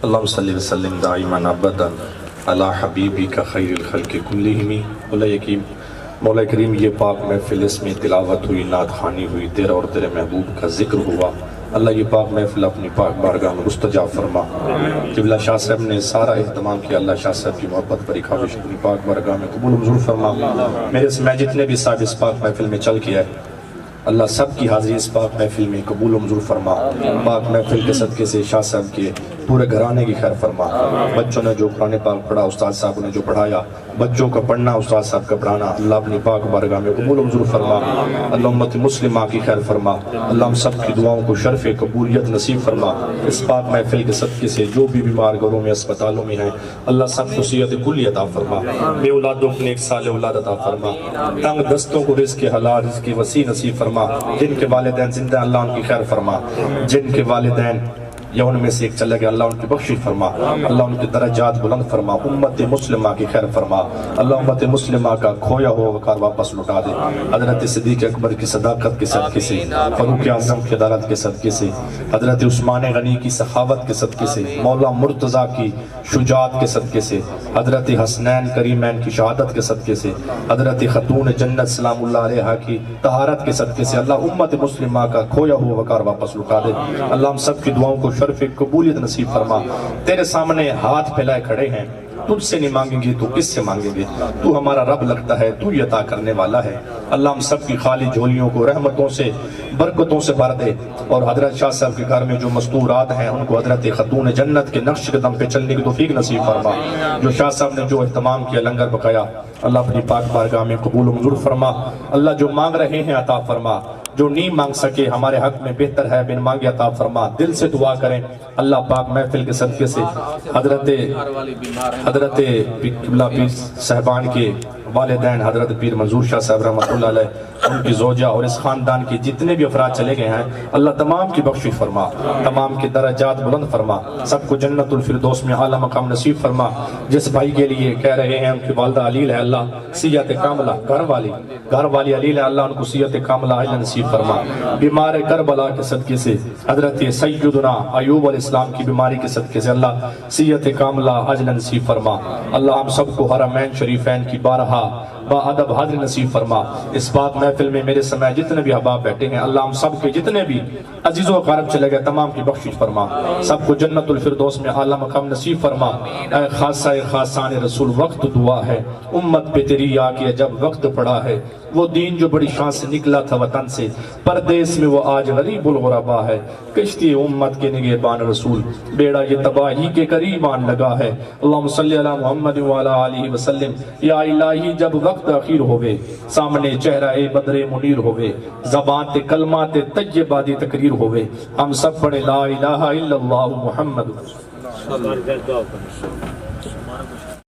اللہم صلی وسلم دائما ابدا علی حبیبک خیر الخلق کلہم۔ مولا کریم یہ پاک محفل، اس میں تلاوت ہوئی، نعت خوانی ہوئی، تیرا اور تیرے محبوب کا ذکر ہوا، اللہ یہ پاک محفل اپنی پاک بارگاہ میں مستجاب فرما۔ قبلہ شاہ صاحب نے سارا اہتمام کیا، اللہ شاہ صاحب کی محبت پر خواہش اپنی پاک بارگاہ میں قبول منظور فرما۔ میرے اس میں جتنے بھی صاحب اس پاک محفل میں چل کیا ہے، اللہ سب کی حاضری اس پاک محفل میں قبول و منظور فرما۔ پاک محفل کے صدقے سے شاہ صاحب کے پورے گھرانے کی خیر فرما۔ بچوں نے جو قرآن پاک پڑھا، استاد صاحب نے جو پڑھایا، بچوں کا پڑھنا، استاد صاحب کا پڑھانا، اللہ اپنی پاک بارگاہ میں قبول و منظور فرما۔ اللہ امت مسلمہ کی خیر فرما۔ اللہ ہم سب کی دعاؤں کو شرف قبولیت نصیب فرما۔ اس پاک محفل کے صدقے سے جو بھی بیمار گھروں میں، اسپتالوں میں ہیں، اللہ سب کو صحت کلی عطا فرما۔ بے اولادوں کو نیک صالح اولاد عطا فرما۔ تنگ دستوں کو رزق حلال، رزق وسیع نصیب فرما۔ جن کے والدین زندہ، اللہ ان کی خیر فرما۔ جن کے والدین یا ان میں سے ایک چلے گئے، اللہ ان کی بخشش فرما۔ اللہ ان کے درجات بلند فرما۔ امت مسلمہ کی خیر فرما۔ اللہ امت مسلمہ کا کھویا ہوا وقار واپس لٹا دے۔ حضرت صدیق اکبر کی صداقت کے صدقے سے، فاروق اعظم کی عدالت کے صدقے سے، حضرت عثمان غنی کی سخاوت کے صدقے سے، مولا مرتضیٰ کی شجاعت کے صدقے سے، حضرت حسنین کریمین کی شہادت کے صدقے سے، حضرت خاتون جنت سلام اللہ علیہا کی طہارت کے صدقے سے، اللہ امت مسلمہ کا کھویا ہوا وقار واپس لٹا دے۔ اللہ ہم سب کی دعاؤں کو شرف قبولیت نصیب فرما۔ تیرے سامنے ہاتھ پھیلائے کھڑے ہیں، تجھ سے نہیں مانگیں گے تو کس سے مانگیں گے؟ تو ہمارا رب لگتا ہے، تو عطا کرنے والا ہے۔ اللہ ہم سب کی خالی جھولیوں کو رحمتوں سے، برکتوں سے بھر دے، اور حضرت شاہ صاحب کے گھر میں جو مستورات ہیں ان کو حضرت خاتون جنت کے نقش قدم پہ چلنے کی توفیق نصیب فرما۔ جو شاہ صاحب نے جو اہتمام کیا، لنگر پکایا، اللہ اپنی پاک بارگاہ میں قبول و منظور فرما۔ اللہ جو مانگ رہے ہیں عطا فرما، جو نہیں مانگ سکے ہمارے حق میں بہتر ہے بن مانگے عطا فرما۔ دل سے دعا کریں اللہ پاک محفل کے صدقے سے حضرت قبلہ پیر صاحبان کے والدین حضرت پیر منظور شاہ صاحب رحمۃ اللہ علیہ، ان کی زوجہ اور اس خاندان کے جتنے بھی افراد چلے گئے ہیں، اللہ تمام کی بخشش فرما، تمام کے درجات بلند فرما، سب کو جنت الفردوس میں اعلیٰ مقام نصیب فرما۔ جس بھائی کے لیے کہہ رہے ہیں ان کی والدہ علیل ہے، اللہ صحت کاملہ، گھر والی علیل ہے، اللہ ان کو صحت کاملہ علیل نصیب فرما۔ بیمار کربلا کے صدقے سے، حضرت سیدنا ایوب علیہ السلام کی بیماری کے صدقے سے، اللہ صحت کاملہ عجل نصیب فرما۔ اللہ ہم سب کو حرمین شریفین کی بارہا با ادب حاضر نصیب فرما۔ اس پاک محفل میں میرے سمے جتنے بھی احباب بیٹھے ہیں، اللہ ہم سب کے جتنے بھی عزیز و اقارب چلے گئے تمام کی بخشش فرما، سب کو جنت الفردوس میں اعلیٰ مقام نصیب فرما۔ اے خاصہ خاصان رسول، وقت دعا ہے، امت پہ تیری آ کے جب وقت پڑا ہے، وہ دین جو بڑی شان سے نکلا تھا وطن سے، پردیس میں وہ آج غریب الغربا ہے۔ کشتی امت کے نگہبان رسول، بیڑا یہ تباہی کے قریب آن لگا ہے۔ اللہم صلی علی محمد وعلی آلہ وسلم۔ یا الہی جب وقت اخیر ہوئے، سامنے چہرہ بدر منیر ہوئے، زبان تے کلمات طیبات تقریر ہوئے، ہم سب پڑھے لا الہ الا اللہ محمد۔